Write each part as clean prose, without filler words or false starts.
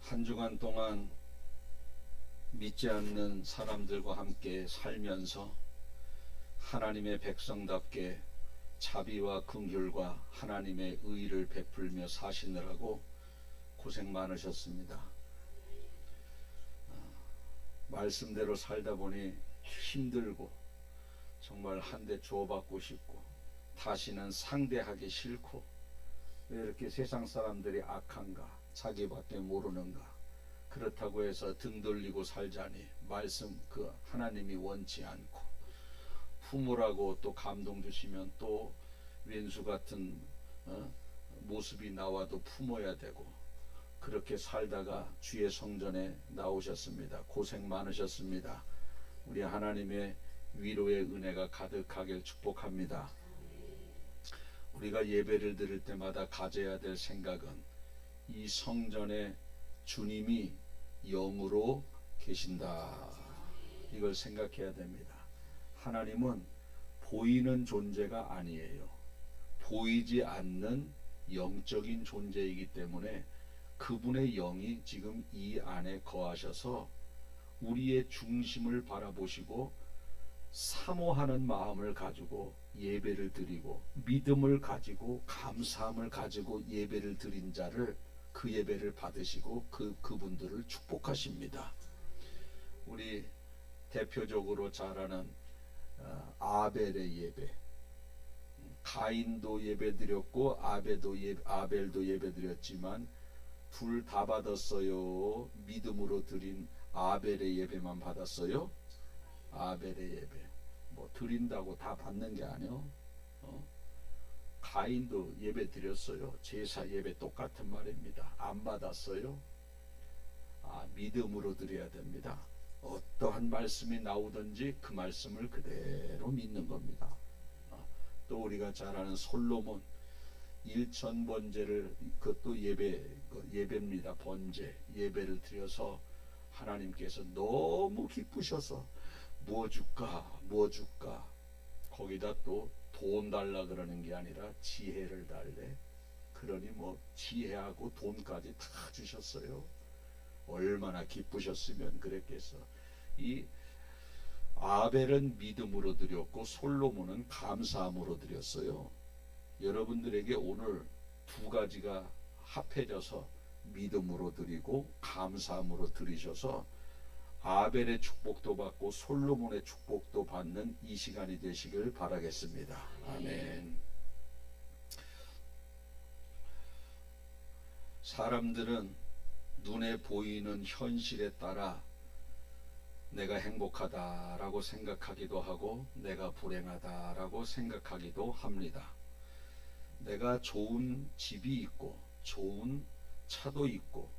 한 주간 동안 믿지 않는 사람들과 함께 살면서 하나님의 백성답게 자비와 긍휼과 하나님의 의를 베풀며 사시느라고 고생 많으셨습니다. 말씀대로 살다 보니 힘들고 정말 한 대 주워받고 싶고 다시는 상대하기 싫고, 왜 이렇게 세상 사람들이 악한가, 자기밖에 모르는가, 그렇다고 해서 등 돌리고 살자니 말씀 그 하나님이 원치 않고, 품으라고 또 감동 주시면 또 왼수 같은 모습이 나와도 품어야 되고, 그렇게 살다가 주의 성전에 나오셨습니다. 고생 많으셨습니다. 우리 하나님의 위로의 은혜가 가득하길 축복합니다. 우리가 예배를 드릴 때마다 가져야 될 생각은 이 성전에 주님이 영으로 계신다, 이걸 생각해야 됩니다. 하나님은 보이는 존재가 아니에요. 보이지 않는 영적인 존재이기 때문에 그분의 영이 지금 이 안에 거하셔서 우리의 중심을 바라보시고 사모하는 마음을 가지고 예배를 드리고, 믿음을 가지고 감사함을 가지고 예배를 드린 자를, 그 예배를 받으시고 그분들을 축복하십니다. 우리 대표적으로 잘 아는 아벨의 예배, 가인도 예배 드렸고 아벨도 예배 드렸지만 둘 다 받았어요? 믿음으로 드린 아벨의 예배만 받았어요? 아벨의 예배 뭐 드린다고 다 받는 게 아니요. 가인도 예배 드렸어요. 제사 예배 똑같은 말입니다. 안 받았어요? 믿음으로 드려야 됩니다. 어떠한 말씀이 나오든지 그 말씀을 그대로 믿는 겁니다. 또 우리가 잘 아는 솔로몬 일천번제를, 그것도 예배입니다. 번제 예배를 드려서 하나님께서 너무 기쁘셔서 뭐 줄까, 거기다 또 돈 달라 그러는 게 아니라 지혜를 달래. 그러니 뭐 지혜하고 돈까지 다 주셨어요. 얼마나 기쁘셨으면 그랬겠어. 이 아벨은 믿음으로 드렸고 솔로몬은 감사함으로 드렸어요. 여러분들에게 오늘 두 가지가 합해져서 믿음으로 드리고 감사함으로 드리셔서 아벨의 축복도 받고 솔로몬의 축복도 받는 이 시간이 되시길 바라겠습니다. 아멘. 사람들은 눈에 보이는 현실에 따라 내가 행복하다라고 생각하기도 하고 내가 불행하다라고 생각하기도 합니다. 내가 좋은 집이 있고 좋은 차도 있고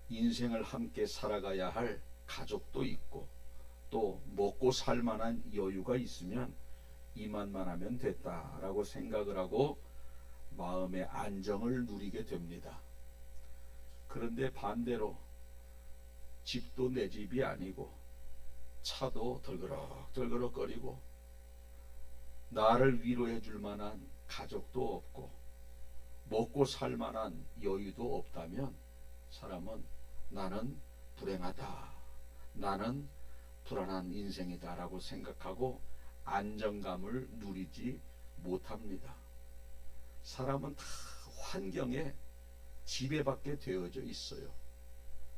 인생을 함께 살아가야 할 가족도 있고 또 먹고 살 만한 여유가 있으면 이만만 하면 됐다라고 생각을 하고 마음의 안정을 누리게 됩니다. 그런데 반대로 집도 내 집이 아니고 차도 덜그럭거리고 나를 위로해 줄 만한 가족도 없고 먹고 살 만한 여유도 없다면 사람은 나는 불행하다, 나는 불안한 인생이다 라고 생각하고 안정감을 누리지 못합니다. 사람은 다 환경에 지배받게 되어져 있어요.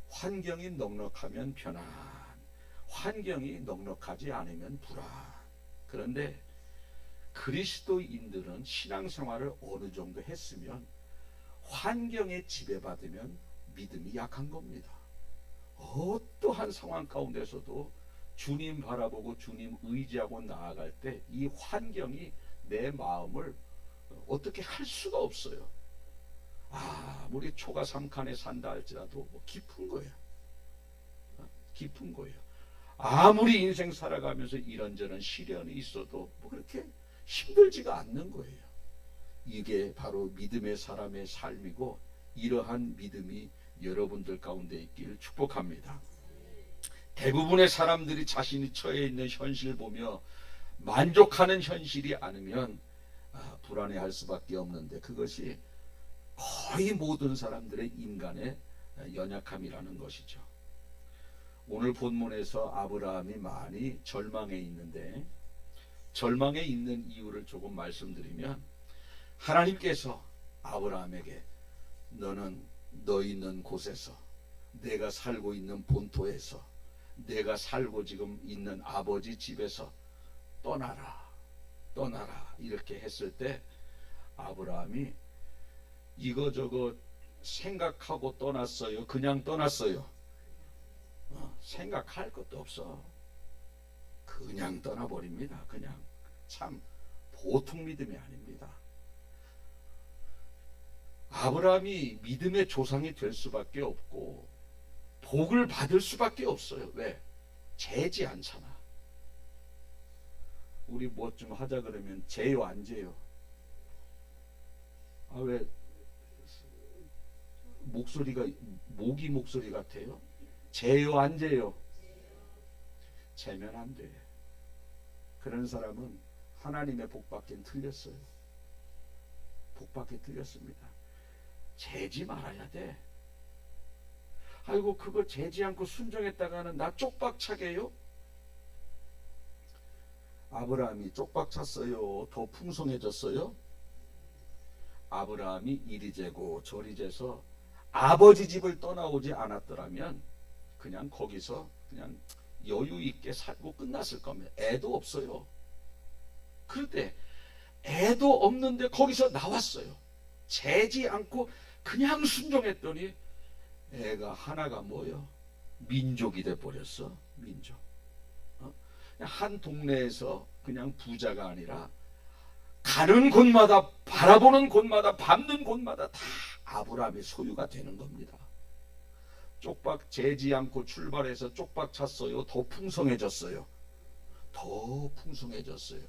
환경이 넉넉하면 편안, 환경이 넉넉하지 않으면 불안. 그런데 그리스도인들은 신앙생활을 어느 정도 했으면 환경에 지배받으면 믿음이 약한 겁니다. 어떠한 상황 가운데서도 주님 바라보고 주님 의지하고 나아갈 때 이 환경이 내 마음을 어떻게 할 수가 없어요. 우리 초가 3칸에 산다 할지라도 뭐 깊은 거예요. 깊은 거예요. 아무리 인생 살아가면서 이런저런 시련이 있어도 뭐 그렇게 힘들지가 않는 거예요. 이게 바로 믿음의 사람의 삶이고, 이러한 믿음이 여러분들 가운데 있길 축복합니다. 대부분의 사람들이 자신이 처해 있는 현실을 보며 만족하는 현실이 아니면 불안해할 수밖에 없는데, 그것이 거의 모든 사람들의 인간의 연약함이라는 것이죠. 오늘 본문에서 아브라함이 많이 절망해 있는데, 절망해 있는 이유를 조금 말씀드리면, 하나님께서 아브라함에게 너는 너 있는 곳에서, 내가 살고 있는 본토에서, 내가 살고 지금 있는 아버지 집에서 떠나라 이렇게 했을 때 아브라함이 이거저거 생각하고 떠났어요? 그냥 떠났어요? 생각할 것도 없어. 그냥 떠나버립니다. 그냥. 참 보통 믿음이 아닙니다. 아브라함이 믿음의 조상이 될 수밖에 없고 복을 받을 수밖에 없어요. 왜? 재지 않잖아. 우리 뭐 좀 하자 그러면 재요 안 재요? 왜 목소리가 모기 목소리 같아요? 재요 안 재요? 재면 안 돼. 그런 사람은 하나님의 복받기는 틀렸어요. 복받기 틀렸습니다. 재지 말아야 돼. 아이고 그거 재지 않고 순종했다가는 나 쪽박 차게요? 아브라함이 쪽박 찼어요? 더 풍성해졌어요? 아브라함이 이리 재고 저리 재서 아버지 집을 떠나오지 않았더라면 그냥 거기서 그냥 여유 있게 살고 끝났을 겁니다. 애도 없어요. 그런데 애도 없는데 거기서 나왔어요. 재지 않고 그냥 순종했더니 애가 하나가 뭐요? 민족이 돼버렸어. 민족. 한 동네에서 그냥 부자가 아니라 가는 곳마다, 바라보는 곳마다, 밟는 곳마다 다 아브라함의 소유가 되는 겁니다. 쪽박 재지 않고 출발해서 쪽박 찼어요? 더 풍성해졌어요? 더 풍성해졌어요.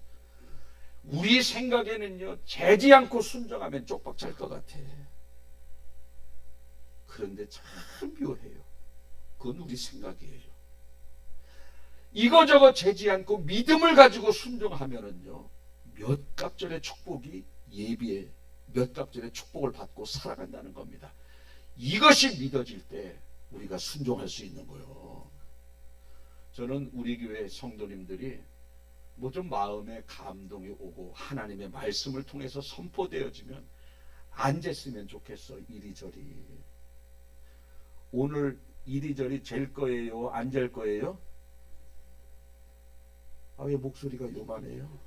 우리 생각에는요, 재지 않고 순종하면 쪽박 찰 것 같아. 그런데 참 묘해요. 그건 우리 생각이에요. 이거저거 재지 않고 믿음을 가지고 순종하면은요, 몇 갑절의 축복이 예비에 몇 갑절의 축복을 받고 살아간다는 겁니다. 이것이 믿어질 때 우리가 순종할 수 있는 거예요. 저는 우리 교회 성도님들이 뭐 좀 마음에 감동이 오고 하나님의 말씀을 통해서 선포되어지면 안 쟀으면 좋겠어. 이리저리. 오늘 이리저리 잴 거예요? 안 잴 거예요? 왜 목소리가 요만해요?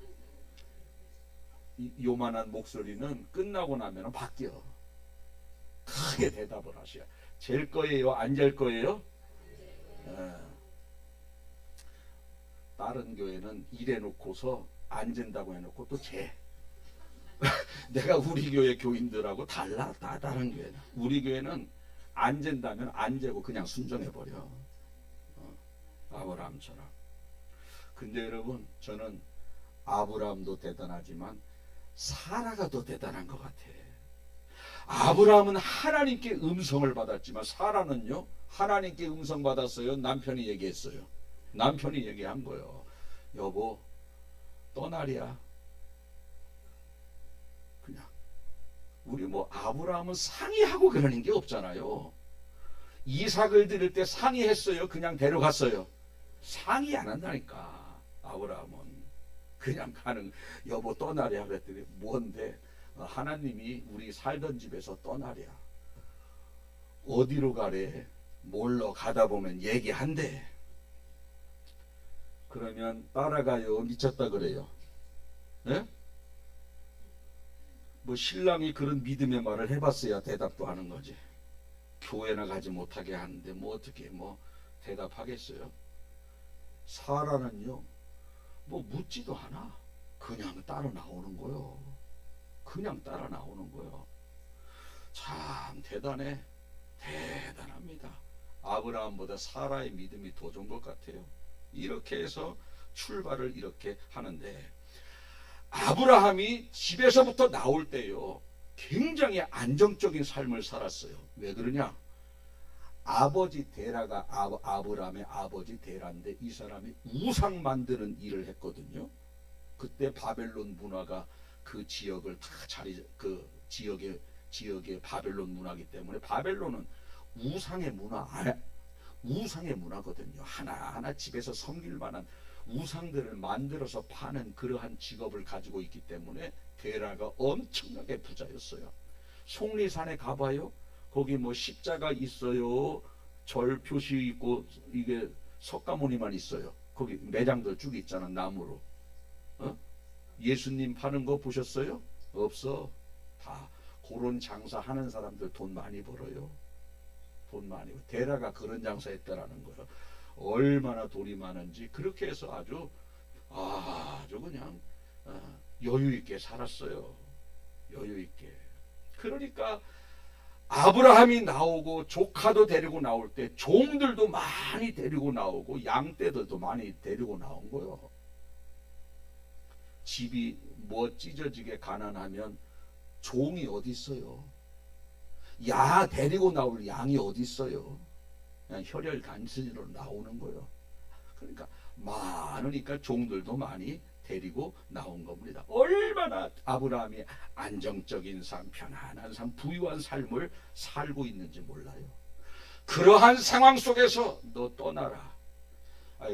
요만한 목소리는 끝나고 나면 바뀌어. 크게 대답을 하셔야. 잴 거예요? 안 잴 거예요? 다른 교회는 이래놓고서 안 잰다고 해놓고 또 재. 내가 우리 교회 교인들하고 달라. 다른 교회는. 우리 교회는 안 잰다면 안 재고 그냥 순종해버려. 아브라함처럼. 근데 여러분, 저는 아브라함도 대단하지만 사라가 더 대단한 것 같아. 아브라함은 하나님께 음성을 받았지만 사라는요, 하나님께 음성 받았어요? 남편이 얘기했어요? 남편이 얘기한 거예요. 여보, 떠나랴. 그냥. 우리 뭐 아브라함은 상의하고 그러는 게 없잖아요. 이삭을 드릴 때 상의했어요? 그냥 데려갔어요? 상의 안 한다니까. 아브라함은 그냥 가는. 여보 떠나랴 그랬더니 뭔데? 하나님이 우리 살던 집에서 떠나랴. 어디로 가래? 몰러. 가다 보면 얘기한대. 그러면 따라가요? 미쳤다 그래요? 네? 뭐 신랑이 그런 믿음의 말을 해봤어야 대답도 하는 거지. 교회나 가지 못하게 하는데 뭐 어떻게 뭐 대답하겠어요? 사라는요, 뭐 묻지도 않아. 그냥 따라 나오는 거요. 그냥 따라 나오는 거요. 참 대단해. 대단합니다. 아브라함보다 사라의 믿음이 더 좋은 것 같아요. 이렇게 해서 출발을 이렇게 하는데, 아브라함이 집에서부터 나올 때요, 굉장히 안정적인 삶을 살았어요. 왜 그러냐? 아버지 데라가 아브라함의 아버지 데라인데 이 사람이 우상 만드는 일을 했거든요. 그때 바벨론 문화가 그 지역을 다 그 지역의 바벨론 문화이기 때문에 바벨론은 우상의 문화, 우상의 문화거든요. 하나하나 집에서 섬길 만한 우상들을 만들어서 파는 그러한 직업을 가지고 있기 때문에 데라가 엄청나게 부자였어요. 속리산에 가봐요. 거기 뭐 십자가 있어요. 절 표시 있고 이게 석가모니만 있어요. 거기 매장들 쭉 있잖아, 나무로. 어? 예수님 파는 거 보셨어요? 없어. 다 그런 장사 하는 사람들 돈 많이 벌어요. 돈 많이. 데라가 그런 장사했다라는 거예요. 얼마나 돈이 많은지 그렇게 해서 아주 그냥 여유 있게 살았어요. 여유 있게. 그러니까 아브라함이 나오고 조카도 데리고 나올 때 종들도 많이 데리고 나오고 양떼들도 많이 데리고 나온 거예요. 집이 뭐 찢어지게 가난하면 종이 어디 있어요? 데리고 나올 양이 어디 있어요? 그냥 혈혈 단순으로 나오는 거예요. 그러니까 많으니까 종들도 많이 데리고 나온 겁니다. 얼마나 아브라함이 안정적인 삶, 편안한 삶, 부유한 삶을 살고 있는지 몰라요. 그러한 상황 속에서 너 떠나라.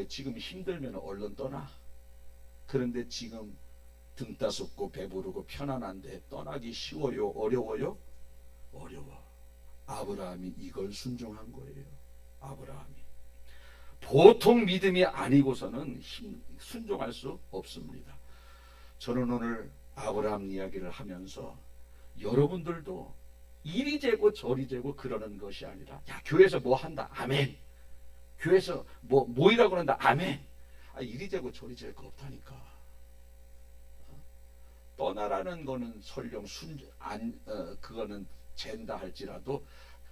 지금 힘들면 얼른 떠나. 그런데 지금 등 따숩고 배부르고 편안한데 떠나기 쉬워요? 어려워요? 어려워. 아브라함이 이걸 순종한 거예요. 아브라함이 보통 믿음이 아니고서는 순종할 수 없습니다. 저는 오늘 아브라함 이야기를 하면서 여러분들도 이리 재고 저리 재고 그러는 것이 아니라, 야, 교회에서 뭐 한다, 아멘. 교회에서 뭐 모이라고 그런다, 아멘. 이리 재고 저리 잴 거 없다니까. 떠나라는 거는 설령 그거는 잰다 할지라도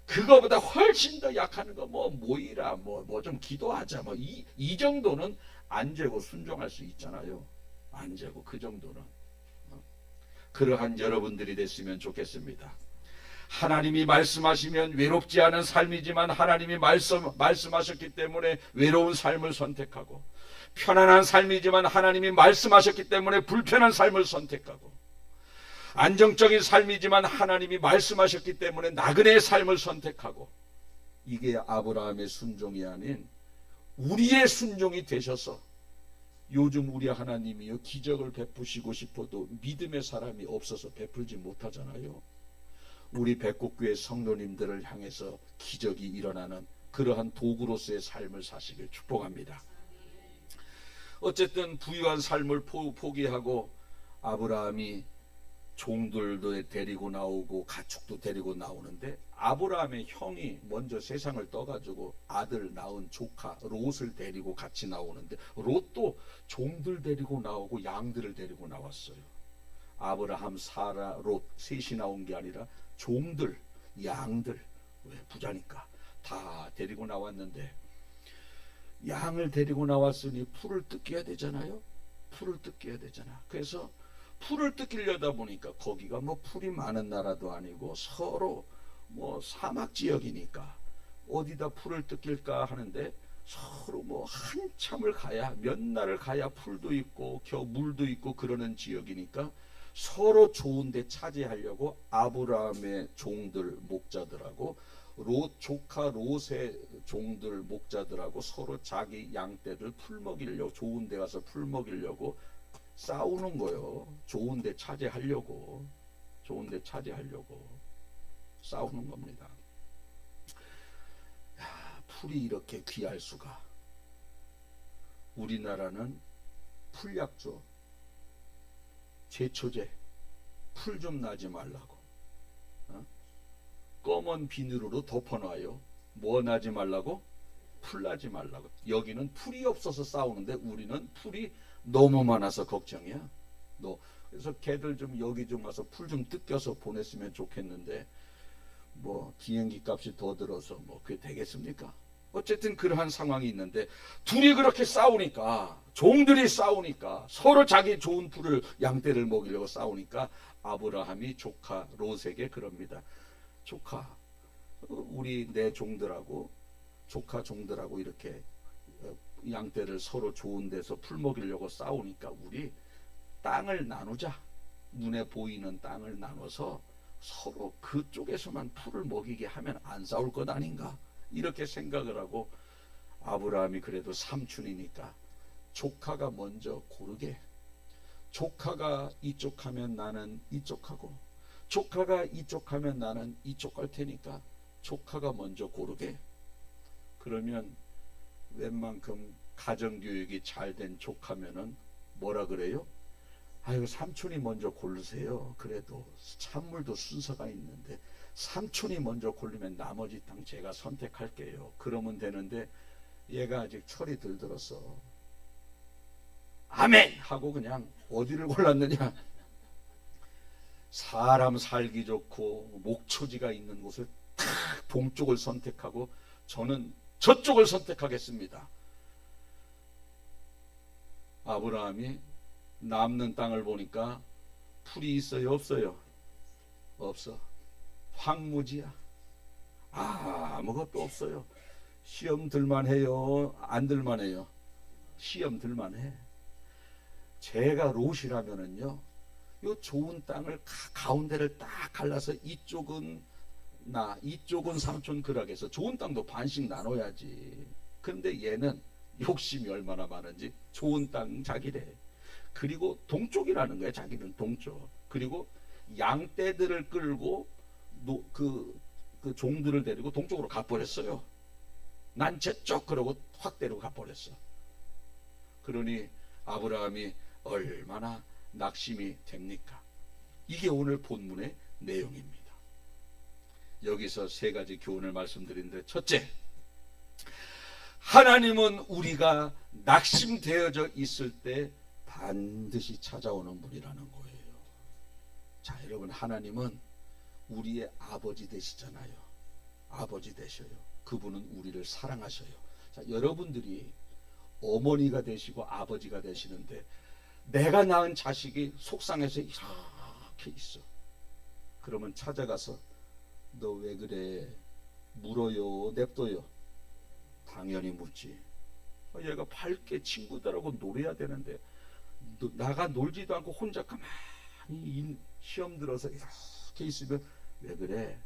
그거보다 훨씬 더 약한 거, 뭐 모이라, 뭐 좀 기도하자, 뭐 이 정도는 안 재고 순종할 수 있잖아요. 안 재고 그 정도는. 그러한 여러분들이 됐으면 좋겠습니다. 하나님이 말씀하시면 외롭지 않은 삶이지만 하나님이 말씀하셨기 때문에 외로운 삶을 선택하고, 편안한 삶이지만 하나님이 말씀하셨기 때문에 불편한 삶을 선택하고, 안정적인 삶이지만 하나님이 말씀하셨기 때문에 나그네의 삶을 선택하고, 이게 아브라함의 순종이 아닌 우리의 순종이 되셔서, 요즘 우리 하나님이요 기적을 베푸시고 싶어도 믿음의 사람이 없어서 베풀지 못하잖아요. 우리 백곡교회 성도님들을 향해서 기적이 일어나는 그러한 도구로서의 삶을 사시길 축복합니다. 어쨌든 부유한 삶을 포기하고 아브라함이 종들도 데리고 나오고 가축도 데리고 나오는데, 아브라함의 형이 먼저 세상을 떠가지고 아들 낳은 조카 롯을 데리고 같이 나오는데, 롯도 종들 데리고 나오고 양들을 데리고 나왔어요. 아브라함, 사라, 롯 셋이 나온 게 아니라 종들, 양들, 왜 부자니까 다 데리고 나왔는데, 양을 데리고 나왔으니 풀을 뜯겨야 되잖아요. 풀을 뜯겨야 되잖아. 그래서 풀을 뜯기려다 보니까 거기가 뭐 풀이 많은 나라도 아니고 서로 뭐 사막 지역이니까 어디다 풀을 뜯길까 하는데, 서로 뭐 한참을 가야, 몇 날을 가야 풀도 있고 물도 있고 그러는 지역이니까 서로 좋은 데 차지하려고 아브라함의 종들 목자들하고 롯 조카 롯의 종들 목자들하고 서로 자기 양떼를 풀 먹이려고, 좋은 데 가서 풀 먹이려고 싸우는 거예요. 좋은 데 차지하려고 싸우는 겁니다. 풀이 이렇게 귀할 수가. 우리나라는 풀약조, 제초제, 풀 좀 나지 말라고 검은 비누로 덮어놔요. 뭐 나지 말라고? 풀 나지 말라고. 여기는 풀이 없어서 싸우는데 우리는 풀이 너무 많아서 걱정이야. 그래서 걔들 좀 여기 좀 와서 풀 좀 뜯겨서 보냈으면 좋겠는데, 뭐 비행기 값이 더 들어서 뭐 그게 되겠습니까? 어쨌든 그러한 상황이 있는데, 둘이 그렇게 싸우니까, 종들이 싸우니까, 서로 자기 좋은 풀을, 양떼를 먹이려고 싸우니까 아브라함이 조카 롯에게 그럽니다. 조카, 우리 내 종들하고 조카 종들하고 이렇게 양떼를 서로 좋은 데서 풀 먹이려고 싸우니까 우리 땅을 나누자. 눈에 보이는 땅을 나눠서 서로 그쪽에서만 풀을 먹이게 하면 안 싸울 것 아닌가, 이렇게 생각을 하고 아브라함이 그래도 삼촌이니까 조카가 먼저 고르게, 조카가 이쪽 하면 나는 이쪽 하고, 조카가 이쪽 하면 나는 이쪽 할 테니까 조카가 먼저 고르게. 그러면 웬만큼 가정교육이 잘 된 조카면은 뭐라 그래요? 아유, 삼촌이 먼저 고르세요. 그래도 찬물도 순서가 있는데 삼촌이 먼저 고르면 나머지 땅 제가 선택할게요. 그러면 되는데 얘가 아직 철이 덜 들었어. 아멘! 하고 그냥 어디를 골랐느냐? 사람 살기 좋고 목초지가 있는 곳을 탁 동쪽을 선택하고 저는 저쪽을 선택하겠습니다. 아브라함이 남는 땅을 보니까 풀이 있어요, 없어요? 없어. 황무지야. 아무것도 없어요. 시험 들만 해요, 안 들만 해요? 시험 들만 해. 제가 롯이라면은요, 요 좋은 땅을 가운데를 딱 갈라서 이쪽은 나, 이쪽은 삼촌 그락에서 좋은 땅도 반씩 나눠야지. 근데 얘는 욕심이 얼마나 많은지 좋은 땅 자기래. 그리고 동쪽이라는 거야. 자기는 동쪽. 그리고 양떼들을 끌고 그 종들을 데리고 동쪽으로 가버렸어요. 난 저쪽, 그러고 확 데리고 가버렸어. 그러니 아브라함이 얼마나 낙심이 됩니까? 이게 오늘 본문의 내용입니다. 여기서 세 가지 교훈을 말씀드리는데, 첫째, 하나님은 우리가 낙심되어져 있을 때 반드시 찾아오는 분이라는 거예요. 자, 여러분, 하나님은 우리의 아버지 되시잖아요. 아버지 되셔요. 그분은 우리를 사랑하셔요. 자, 여러분들이 어머니가 되시고 아버지가 되시는데 내가 낳은 자식이 속상해서 이렇게 있어. 그러면 찾아가서 너 왜 그래? 물어요? 냅둬요? 당연히 묻지. 얘가 밝게 친구들하고 놀아야 되는데 나가 놀지도 않고 혼자 가만히 시험 들어서 이렇게 있으면 왜 그래?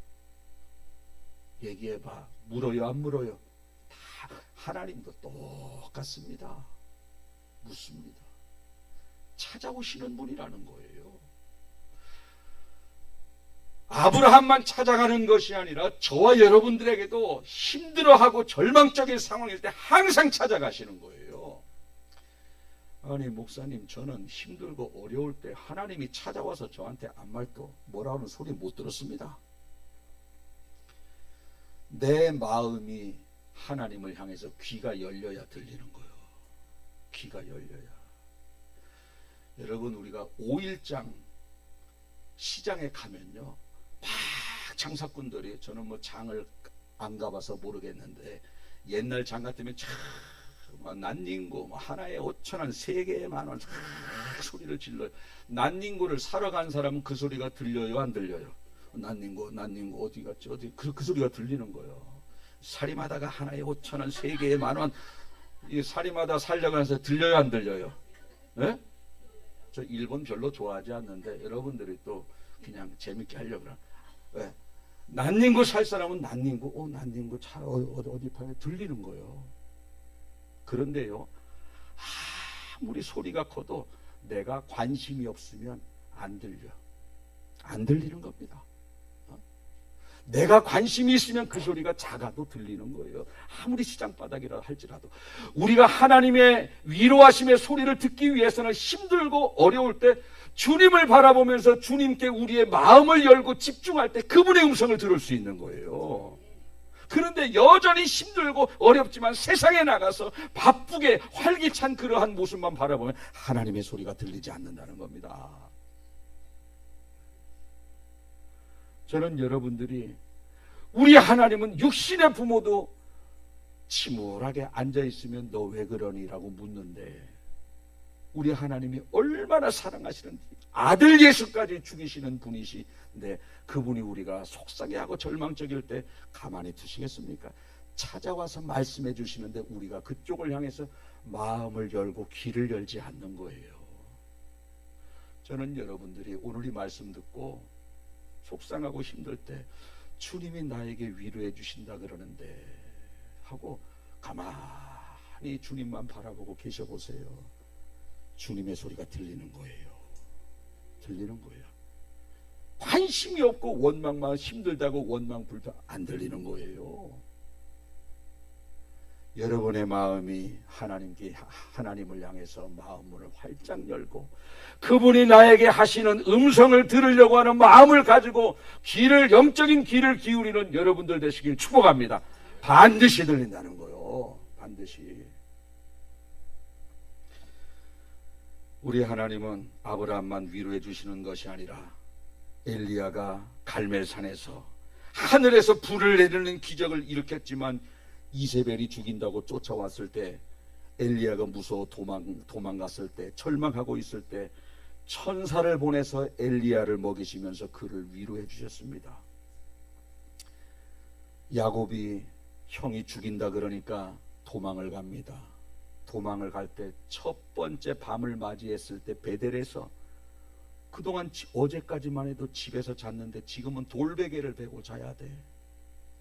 얘기해봐. 물어요, 안 물어요? 다 하나님도 똑같습니다. 묻습니다. 찾아오시는 분이라는 거예요. 아브라함만 찾아가는 것이 아니라 저와 여러분들에게도 힘들어하고 절망적인 상황일 때 항상 찾아가시는 거예요. 아니, 목사님, 저는 힘들고 어려울 때 하나님이 찾아와서 저한테 아무 말도 뭐라 하는 소리 못 들었습니다. 내 마음이 하나님을 향해서 귀가 열려야 들리는 거예요. 귀가 열려야. 여러분, 우리가 5일장 시장에 가면요, 막 장사꾼들이, 저는 뭐 장을 안 가봐서 모르겠는데 옛날 장 같으면 참 난닝구 뭐 하나에 5,000원, 3개에 10,000원 소리를 질러요. 난닝구를 사러 간 사람은 그 소리가 들려요, 안 들려요? 난닝구 어디 갔지? 어디 그 소리가 들리는 거예요. 사리마다가 하나에 5,000원, 3개에 10,000원, 이 사리마다 살려고 해서 들려요, 안 들려요? 네? 저 일본 별로 좋아하지 않는데 여러분들이 또 그냥 재밌게 하려고 그래. 왜? 난닝구 살 사람은 난닝구, 난닝구 차 어디 파냐 들리는 거예요. 그런데요, 아무리 소리가 커도 내가 관심이 없으면 안 들려. 안 들리는 겁니다. 내가 관심이 있으면 그 소리가 작아도 들리는 거예요. 아무리 시장바닥이라 할지라도. 우리가 하나님의 위로하심의 소리를 듣기 위해서는 힘들고 어려울 때 주님을 바라보면서 주님께 우리의 마음을 열고 집중할 때 그분의 음성을 들을 수 있는 거예요. 그런데 여전히 힘들고 어렵지만 세상에 나가서 바쁘게 활기찬 그러한 모습만 바라보면 하나님의 소리가 들리지 않는다는 겁니다. 저는 여러분들이, 우리 하나님은 육신의 부모도 침울하게 앉아있으면 너 왜 그러니? 라고 묻는데 우리 하나님이 얼마나 사랑하시는지, 아들 예수까지 죽이시는 분이신데 그분이 우리가 속상해하고 절망적일 때 가만히 두시겠습니까? 찾아와서 말씀해 주시는데 우리가 그쪽을 향해서 마음을 열고 귀를 열지 않는 거예요. 저는 여러분들이 오늘 이 말씀 듣고 속상하고 힘들 때 주님이 나에게 위로해 주신다 그러는데 하고 가만히 주님만 바라보고 계셔 보세요. 주님의 소리가 들리는 거예요. 들리는 거예요. 관심이 없고 원망만 힘들다고 원망 불평 안 들리는 거예요. 여러분의 마음이 하나님을 향해서 마음문을 활짝 열고 그분이 나에게 하시는 음성을 들으려고 하는 마음을 가지고 영적인 귀를 기울이는 여러분들 되시길 축복합니다. 반드시 들린다는 거요. 반드시. 우리 하나님은 아브라함만 위로해 주시는 것이 아니라 엘리야가 갈멜산에서 하늘에서 불을 내리는 기적을 일으켰지만 이세벨이 죽인다고 쫓아왔을 때 엘리야가 무서워 도망갔을 때 절망하고 있을 때 천사를 보내서 엘리야를 먹이시면서 그를 위로해 주셨습니다. 야곱이 형이 죽인다 그러니까 도망을 갑니다. 도망을 갈 때 첫 번째 밤을 맞이했을 때 베델에서 그동안 어제까지만 해도 집에서 잤는데 지금은 돌베개를 베고 자야 돼.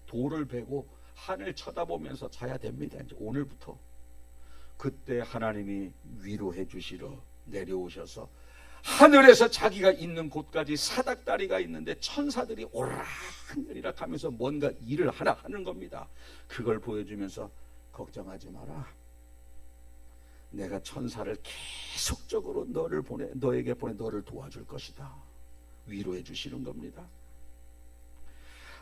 돌을 베고 하늘 쳐다보면서 자야 됩니다. 이제 오늘부터. 그때 하나님이 위로해 주시러 내려오셔서 하늘에서 자기가 있는 곳까지 사닥다리가 있는데 천사들이 오락내리락 하면서 뭔가 일을 하나 하는 겁니다. 그걸 보여주면서 걱정하지 마라. 내가 천사를 계속적으로 너에게 보내 너를 도와줄 것이다. 위로해 주시는 겁니다.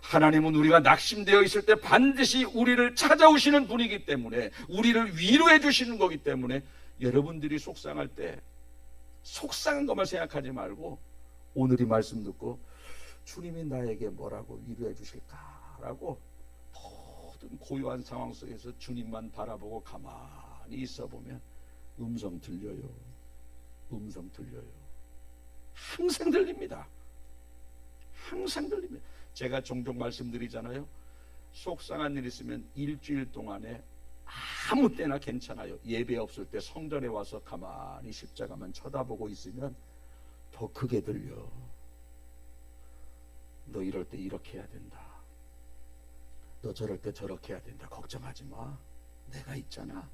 하나님은 우리가 낙심되어 있을 때 반드시 우리를 찾아오시는 분이기 때문에 우리를 위로해 주시는 거기 때문에 여러분들이 속상할 때 속상한 것만 생각하지 말고 오늘 이 말씀 듣고 주님이 나에게 뭐라고 위로해 주실까라고 모든 고요한 상황 속에서 주님만 바라보고 가만히 있어 보면 음성 들려요. 음성 들려요. 항상 들립니다. 항상 들립니다. 제가 종종 말씀드리잖아요. 속상한 일 있으면 일주일 동안에 아무 때나 괜찮아요. 예배 없을 때 성전에 와서 가만히 십자가만 쳐다보고 있으면 더 크게 들려. 너 이럴 때 이렇게 해야 된다. 너 저럴 때 저렇게 해야 된다. 걱정하지 마. 내가 있잖아.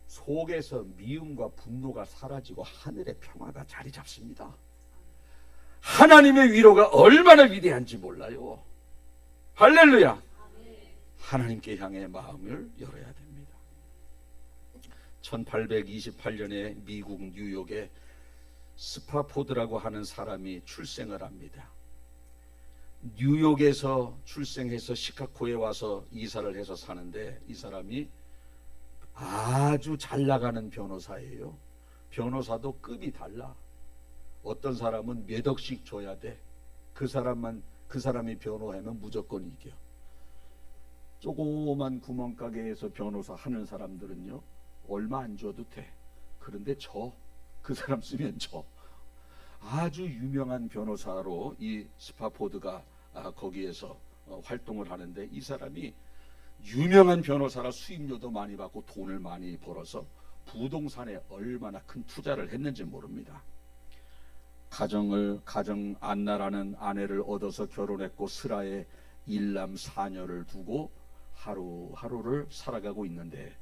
속에서 미움과 분노가 사라지고 하늘의 평화가 자리 잡습니다. 하나님의 위로가 얼마나 위대한지 몰라요. 할렐루야. 하나님께 향해 마음을 열어야 됩니다. 1828년에 미국 뉴욕에 스파포드라고 하는 사람이 출생을 합니다. 뉴욕에서 출생해서 시카고에 와서 이사를 해서 사는데 이 사람이 아주 잘 나가는 변호사예요. 변호사도 급이 달라. 어떤 사람은 몇 억씩 줘야 돼. 그 사람이 변호하면 무조건 이겨. 조그만 구멍가게에서 변호사 하는 사람들은요 얼마 안 줘도 돼. 그런데 그 사람 쓰면 아주 유명한 변호사로 이 스파포드가 거기에서 활동을 하는데 이 사람이 유명한 변호사라 수임료도 많이 받고 돈을 많이 벌어서 부동산에 얼마나 큰 투자를 했는지 모릅니다. 가정 안나라는 아내를 얻어서 결혼했고 스라에 일남 사녀를 두고 하루하루를 살아가고 있는데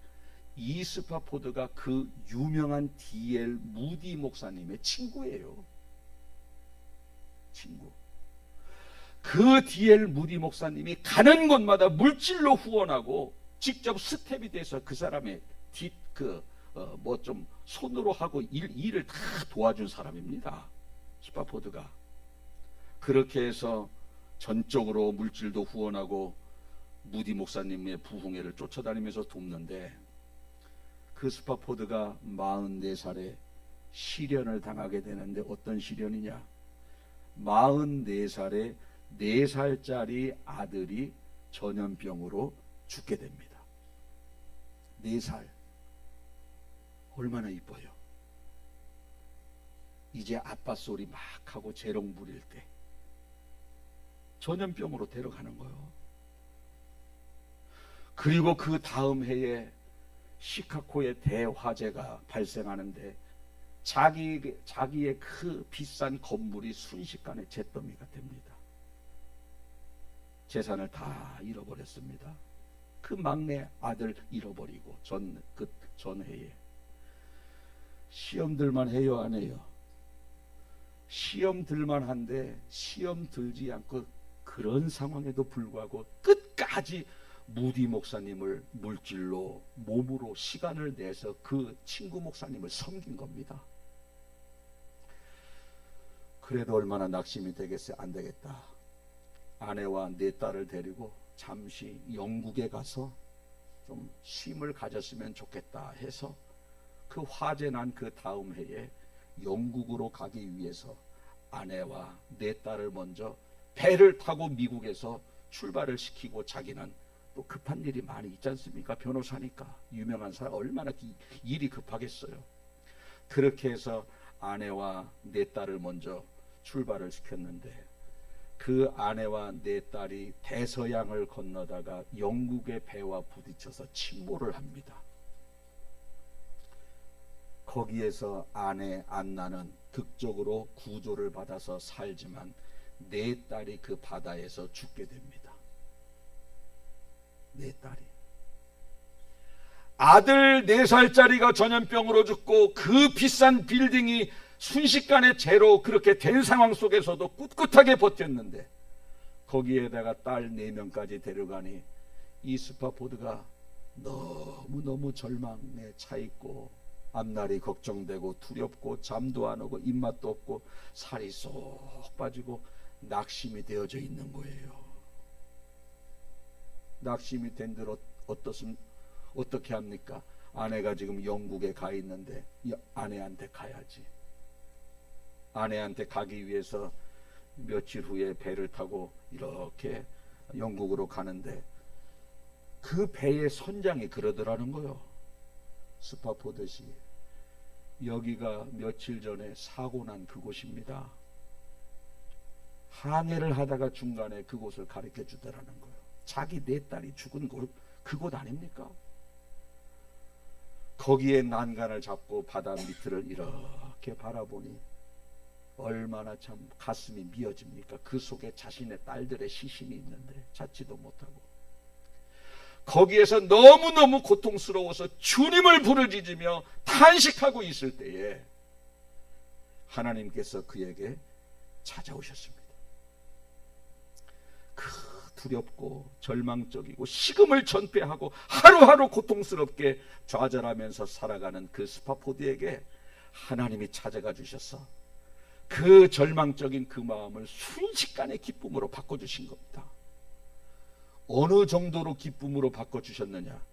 이 스파포드가 그 유명한 D.L. 무디 목사님의 친구예요. 친구. 그 D.L. 무디 목사님이 가는 곳마다 물질로 후원하고 직접 스텝이 돼서 그 사람의 좀 손으로 하고 일을 다 도와준 사람입니다. 스파포드가. 그렇게 해서 전적으로 물질도 후원하고 무디 목사님의 부흥회를 쫓아다니면서 돕는데 그 스파포드가 44살에 시련을 당하게 되는데 어떤 시련이냐? 44살에 4살짜리 아들이 전염병으로 죽게 됩니다. 4살. 얼마나 이뻐요. 이제 아빠 소리 막 하고 재롱 부릴 때 전염병으로 데려가는 거예요. 그리고 그 다음 해에 시카고에 대화재가 발생하는데 자기의 그 비싼 건물이 순식간에 잿더미가 됩니다. 재산을 다 잃어버렸습니다. 그 막내 아들 잃어버리고 그 전해에 시험 들만 해요, 안 해요? 시험 들만 한데 시험 들지 않고 그런 상황에도 불구하고 끝까지 무디 목사님을 물질로 몸으로 시간을 내서 그 친구 목사님을 섬긴 겁니다. 그래도 얼마나 낙심이 되겠어요? 안 되겠다. 아내와 내 딸을 데리고 잠시 영국에 가서 좀 쉼을 가졌으면 좋겠다 해서 그 화재 난 그 다음 해에 영국으로 가기 위해서 아내와 내 딸을 먼저 배를 타고 미국에서 출발을 시키고, 자기는 또 급한 일이 많이 있지 않습니까? 변호사니까 유명한 사람 얼마나 일이 급하겠어요. 그렇게 해서 아내와 내 딸을 먼저 출발을 시켰는데, 그 아내와 내 딸이 대서양을 건너다가 영국의 배와 부딪혀서 침몰을 합니다. 거기에서 아내 안나는 극적으로 구조를 받아서 살지만 내 딸이 그 바다에서 죽게 됩니다. 내 딸이. 아들 4살짜리가 전염병으로 죽고 그 비싼 빌딩이 순식간에 제로 그렇게 된 상황 속에서도 꿋꿋하게 버텼는데, 거기에다가 딸 4명까지 데려가니 이 스파포드가 너무너무 절망에 차 있고 앞날이 걱정되고 두렵고 잠도 안 오고 입맛도 없고 살이 쏙 빠지고 낙심이 되어져 있는 거예요. 낙심이 된 들 어떻게 합니까? 아내가 지금 영국에 가 있는데 아내한테 가야지. 아내한테 가기 위해서 며칠 후에 배를 타고 이렇게 영국으로 가는데, 그 배의 선장이 그러더라는 거요. 스파포드시, 여기가 며칠 전에 사고 난 그곳입니다. 항해를 하다가 중간에 그곳을 가르쳐 주더라는 거예요. 자기 4딸이 죽은 그곳 아닙니까? 거기에 난간을 잡고 바다 밑을 이렇게 바라보니 얼마나 참 가슴이 미어집니까? 그 속에 자신의 딸들의 시신이 있는데 찾지도 못하고, 거기에서 너무너무 고통스러워서 주님을 부르짖으며 탄식하고 있을 때에 하나님께서 그에게 찾아오셨습니다. 그 두렵고 절망적이고 식음을 전폐하고 하루하루 고통스럽게 좌절하면서 살아가는 그 스파포드에게 하나님이 찾아가 주셔서 그 절망적인 그 마음을 순식간에 기쁨으로 바꿔주신 겁니다. 어느 정도로 기쁨으로 바꿔주셨느냐?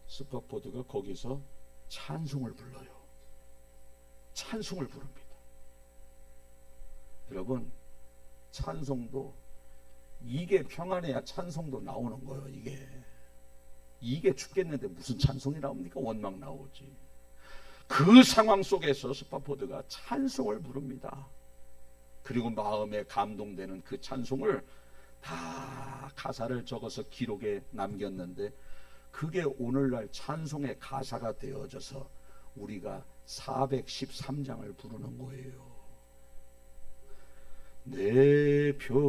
스파포드가 거기서 찬송을 불러요. 찬송을 부릅니다. 여러분, 찬송도 이게 평안해야 찬송도 나오는 거예요. 이게 죽겠는데 무슨 찬송이 나옵니까? 원망 나오지. 그 상황 속에서 스파포드가 찬송을 부릅니다. 그리고 마음에 감동되는 그 찬송을 다 가사를 적어서 기록에 남겼는데, 그게 오늘날 찬송의 가사가 되어져서 우리가 413장을 부르는 거예요. 내 평생에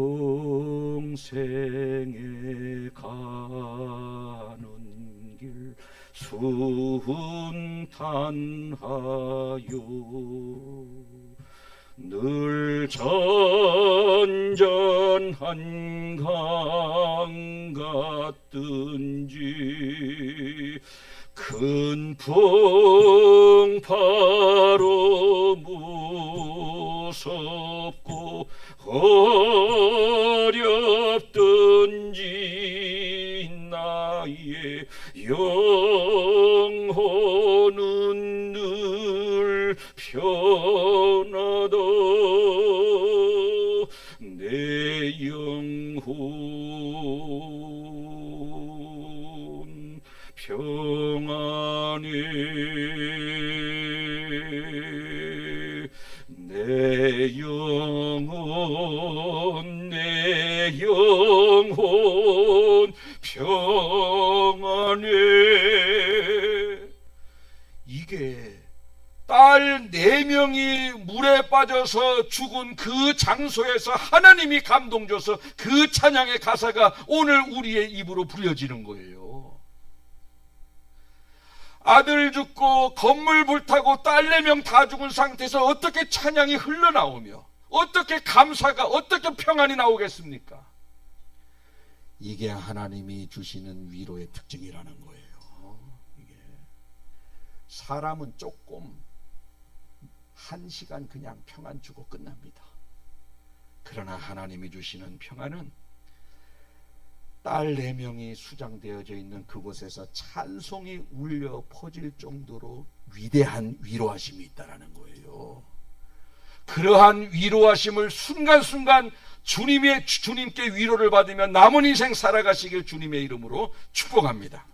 가는 길 순탄하여 늘 전전한 강 같든지 큰 풍파로 무섭고 어렵든지 나의 영혼은 늘 편하다. 내 영혼 평안해. 내 영혼 평안해. 이게 딸 4명이 물에 빠져서 죽은 그 장소에서 하나님이 감동 줘서 그 찬양의 가사가 오늘 우리의 입으로 부려지는 거예요. 아들 죽고 건물 불타고 딸 4명 다 죽은 상태에서 어떻게 찬양이 흘러나오며 어떻게 감사가, 어떻게 평안이 나오겠습니까? 이게 하나님이 주시는 위로의 특징이라는 거예요. 이게 사람은 조금 1시간 그냥 평안 주고 끝납니다. 그러나 하나님이 주시는 평안은 딸 4명이 수장되어져 있는 그곳에서 찬송이 울려 퍼질 정도로 위대한 위로하심이 있다는 거예요. 그러한 위로하심을 순간순간 주님께 위로를 받으며 남은 인생 살아가시길 주님의 이름으로 축복합니다.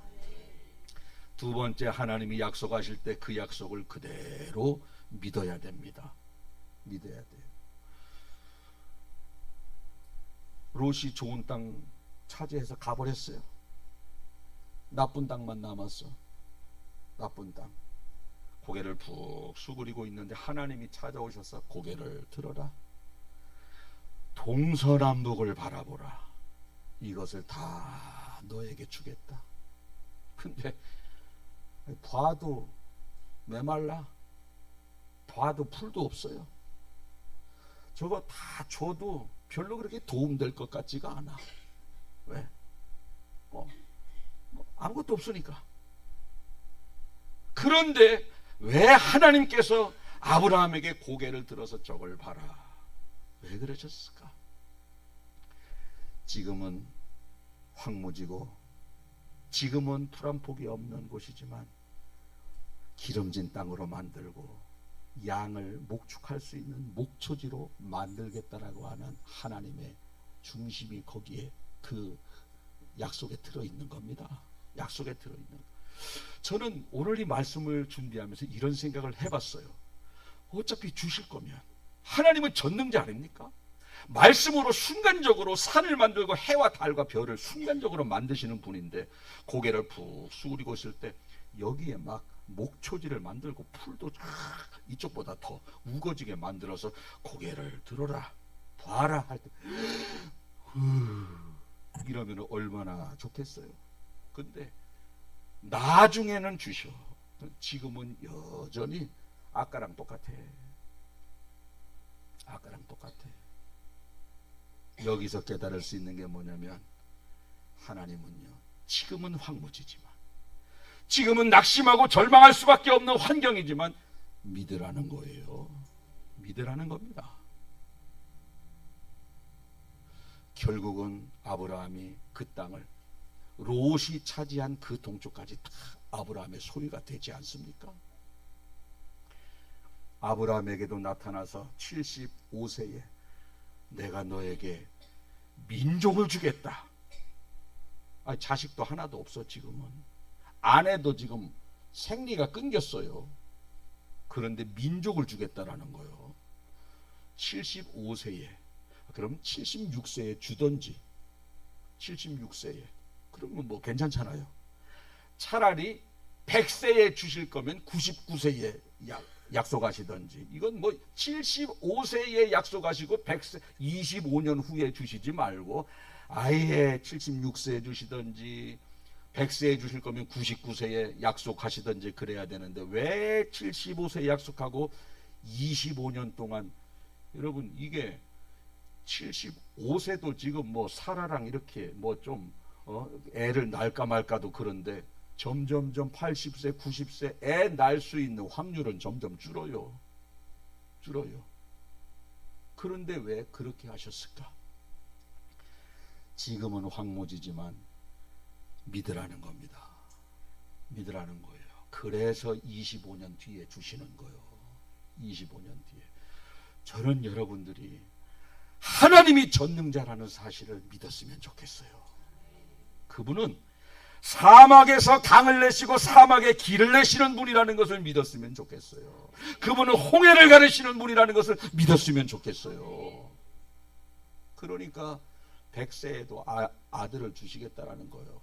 두 번째, 하나님이 약속하실 때 그 약속을 그대로 믿어야 됩니다. 믿어야 돼요. 롯이 좋은 땅 차지해서 가버렸어요. 나쁜 땅만 남았어. 나쁜 땅. 고개를 푹 수그리고 있는데 하나님이 찾아오셔서 고개를 들어라. 동서남북을 바라보라. 이것을 다 너에게 주겠다. 근데 봐도 메말라. 봐도 풀도 없어요. 저거 다 줘도 별로 그렇게 도움될 것 같지가 않아. 왜? 아무것도 없으니까. 그런데 왜 하나님께서 아브라함에게 고개를 들어서 저걸 봐라, 왜 그러셨을까? 지금은 황무지고 지금은 풀 한 폭이 없는 곳이지만 기름진 땅으로 만들고 양을 목축할 수 있는 목초지로 만들겠다라고 하는 하나님의 중심이 거기에 그 약속에 들어있는 겁니다. 약속에 들어있는. 저는 오늘 이 말씀을 준비하면서 이런 생각을 해봤어요. 어차피 주실 거면 하나님은 전능자 아닙니까? 말씀으로 순간적으로 산을 만들고 해와 달과 별을 순간적으로 만드시는 분인데 고개를 푹 숙이고 있을 때 여기에 막 목초지를 만들고 풀도 이쪽보다 더 우거지게 만들어서 고개를 들어라 봐라 할 때 이러면 얼마나 좋겠어요. 근데 나중에는 주셔. 지금은 여전히 아까랑 똑같아. 아까랑 똑같아. 여기서 깨달을 수 있는 게 뭐냐면 하나님은요, 지금은 황무지지만, 지금은 낙심하고 절망할 수밖에 없는 환경이지만 믿으라는 거예요. 믿으라는 겁니다. 결국은 아브라함이 그 땅을, 롯이 차지한 그 동쪽까지 다 아브라함의 소유가 되지 않습니까? 아브라함에게도 나타나서 75세에 내가 너에게 민족을 주겠다. 자식도 하나도 없어. 지금은 아내도 지금 생리가 끊겼어요. 그런데 민족을 주겠다라는 거예요. 75세에. 그럼 76세에 주던지, 76세에 그러면 뭐 괜찮잖아요. 차라리 100세에 주실 거면 99세에 약속하시던지, 이건 뭐 75세에 약속하시고 100세 25년 후에 주시지 말고 아예 76세에 주시던지 100세에 주실 거면 99세에 약속하시던지 그래야 되는데 왜 75세에 약속하고 25년 동안. 여러분, 이게 75세도 지금 뭐 사라랑 이렇게 뭐 좀 애를 낳을까 말까도 그런데 점점점 80세, 90세 애 낳을 수 있는 확률은 점점 줄어요. 그런데 왜 그렇게 하셨을까? 지금은 황무지지만 믿으라는 겁니다. 믿으라는 거예요. 그래서 25년 뒤에 주시는 거예요. 25년 뒤에. 저는 여러분들이 하나님이 전능자라는 사실을 믿었으면 좋겠어요. 그분은 사막에서 강을 내시고 사막에 길을 내시는 분이라는 것을 믿었으면 좋겠어요. 그분은 홍해를 가르시는 분이라는 것을 믿었으면 좋겠어요. 그러니까 100세에도 아들을 주시겠다라는 거예요.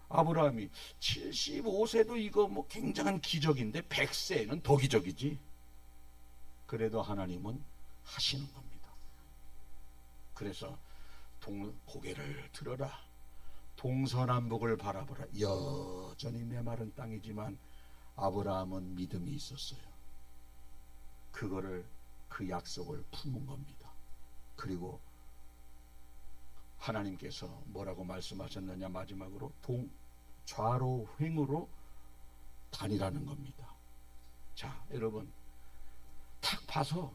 아브라함이 75세도 이거 뭐 굉장한 기적인데 100세는 더 기적이지. 그래도 하나님은 하시는 겁니다. 그래서 고개를 들어라, 동서남북을 바라보라. 여전히 메마른 땅이지만 아브라함은 믿음이 있었어요. 그거를, 그 약속을 품은 겁니다. 그리고 하나님께서 뭐라고 말씀하셨느냐, 마지막으로 좌로 횡으로 다니라는 겁니다. 자, 여러분, 딱 봐서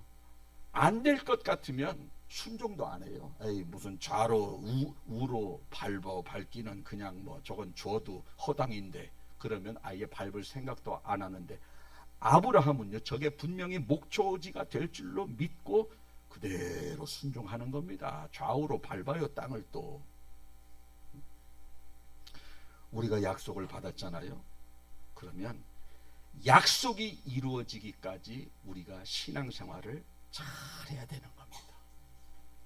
안 될 것 같으면 순종도 안 해요. 에이, 무슨 좌로 우로 밟기는 그냥 뭐 저건 줘도 허당인데, 그러면 아예 밟을 생각도 안 하는데, 아브라함은요, 저게 분명히 목초지가 될 줄로 믿고 그대로 순종하는 겁니다. 좌우로 밟아요, 땅을. 또 우리가 약속을 받았잖아요. 그러면 약속이 이루어지기까지 우리가 신앙생활을 잘해야 되는 겁니다.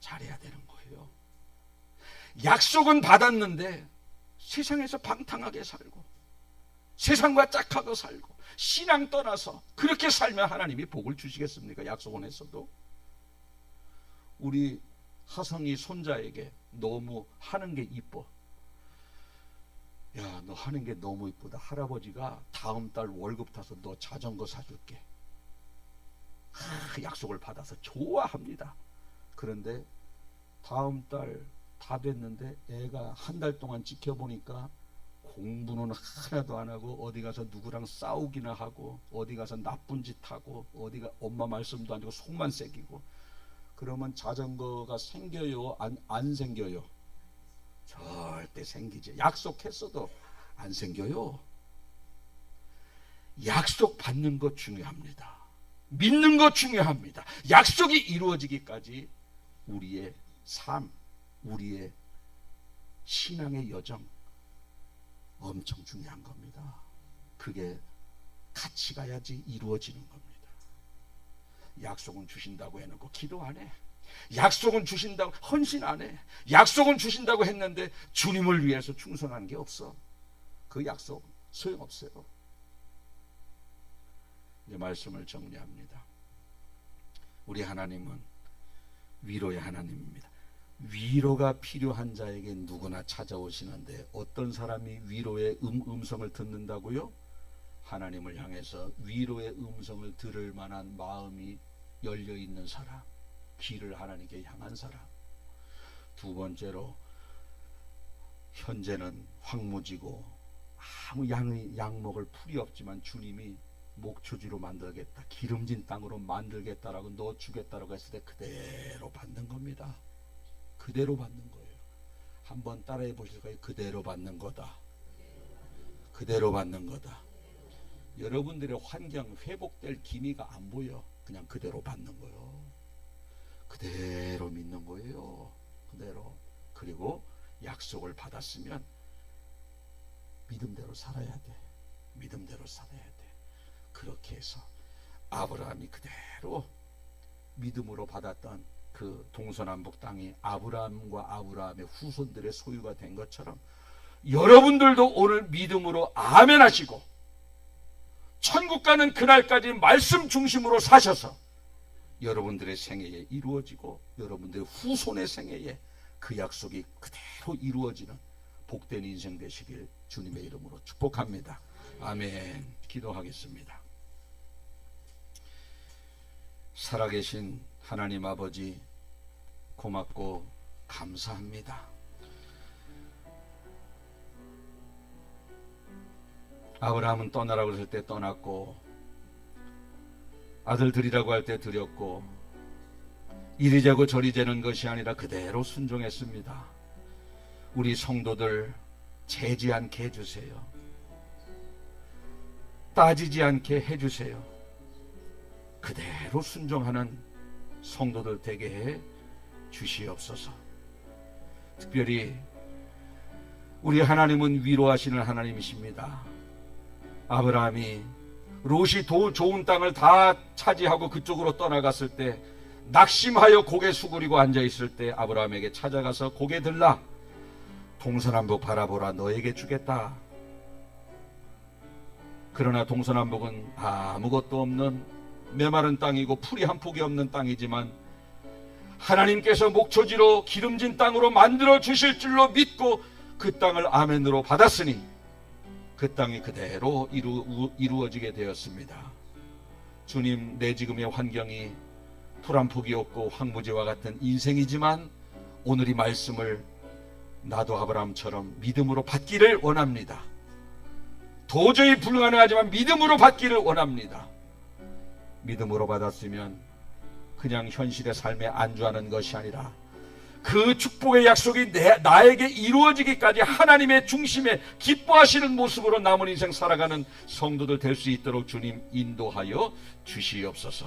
잘해야 되는 거예요. 약속은 받았는데 세상에서 방탕하게 살고 세상과 짝하고 살고 신앙 떠나서 그렇게 살면 하나님이 복을 주시겠습니까? 약속은 했어도. 우리 하성이 손자에게 너무 하는 게 이뻐. 야, 너 하는 게 너무 이쁘다. 할아버지가 다음 달 월급 타서 너 자전거 사줄게. 약속을 받아서 좋아합니다. 그런데 다음 달 다 됐는데 애가 한 달 동안 지켜보니까 공부는 하나도 안 하고 어디 가서 누구랑 싸우기나 하고 어디 가서 나쁜 짓 하고 어디가 엄마 말씀도 안 듣고 속만 새기고. 그러면 자전거가 생겨요? 안 생겨요? 절대 생기지. 약속했어도 안 생겨요. 약속 받는 것 중요합니다. 믿는 것 중요합니다. 약속이 이루어지기까지 우리의 삶, 우리의 신앙의 여정 엄청 중요한 겁니다. 그게 같이 가야지 이루어지는 겁니다. 약속은 주신다고 해놓고 기도 안 해. 약속은 주신다고 헌신 안 해. 약속은 주신다고 했는데 주님을 위해서 충성한 게 없어. 그 약속 소용없어요. 이제 말씀을 정리합니다. 우리 하나님은 위로의 하나님입니다. 위로가 필요한 자에게 누구나 찾아오시는데 어떤 사람이 위로의 음성을 듣는다고요? 하나님을 향해서 위로의 음성을 들을 만한 마음이 열려있는 사람, 귀를 하나님께 향한 사람. 두 번째로, 현재는 황무지고 아무 양 먹을 풀이 없지만 주님이 목초지로 만들겠다, 기름진 땅으로 만들겠다라고 넣어주겠다라고 했을 때 그대로 받는 겁니다. 그대로 받는 거예요. 한번 따라해 보실까요? 그대로 받는 거다. 그대로 받는 거다. 여러분들의 환경 회복될 기미가 안 보여. 그냥 그대로 받는 거예요. 그대로 믿는 거예요. 그대로. 그리고 약속을 받았으면 믿음대로 살아야 돼. 믿음대로 살아야 돼. 그렇게 해서 아브라함이 그대로 믿음으로 받았던 그 동서남북 땅이 아브라함과 아브라함의 후손들의 소유가 된 것처럼 여러분들도 오늘 믿음으로 아멘 하시고 천국 가는 그날까지 말씀 중심으로 사셔서 여러분들의 생애에 이루어지고 여러분들의 후손의 생애에 그 약속이 그대로 이루어지는 복된 인생 되시길 주님의 이름으로 축복합니다. 아멘. 기도하겠습니다. 살아계신 하나님 아버지, 고맙고 감사합니다. 아브라함은 떠나라고 했을 때 떠났고 아들 드리라고 할 때 드렸고 이리 재고 저리 재는 것이 아니라 그대로 순종했습니다. 우리 성도들 재지 않게 해주세요. 따지지 않게 해주세요. 그대로 순종하는 성도들 되게 해 주시옵소서. 특별히 우리 하나님은 위로하시는 하나님이십니다. 아브라함이 롯이 좋은 땅을 다 차지하고 그쪽으로 떠나갔을 때 낙심하여 고개 수그리고 앉아있을 때 아브라함에게 찾아가서 고개 들라, 동서남북 바라보라, 너에게 주겠다. 그러나 동서남북은 아무것도 없는 메마른 땅이고 풀이 한 폭이 없는 땅이지만 하나님께서 목초지로 기름진 땅으로 만들어 주실 줄로 믿고 그 땅을 아멘으로 받았으니 그 땅이 그대로 이루어지게 되었습니다. 주님, 내 지금의 환경이 풀 한 폭이 없고 황무지와 같은 인생이지만 오늘 이 말씀을 나도 아브라함처럼 믿음으로 받기를 원합니다. 도저히 불가능하지만 믿음으로 받기를 원합니다. 믿음으로 받았으면 그냥 현실의 삶에 안주하는 것이 아니라 그 축복의 약속이 나에게 이루어지기까지 하나님의 중심에 기뻐하시는 모습으로 남은 인생 살아가는 성도들 될 수 있도록 주님 인도하여 주시옵소서.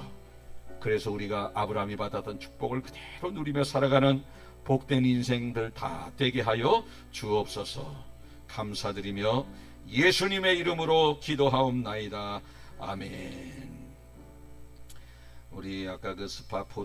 그래서 우리가 아브라함이 받았던 축복을 그대로 누리며 살아가는 복된 인생들 다 되게 하여 주옵소서. 감사드리며 예수님의 이름으로 기도하옵나이다. 아멘. 우리 아까 그 스파 포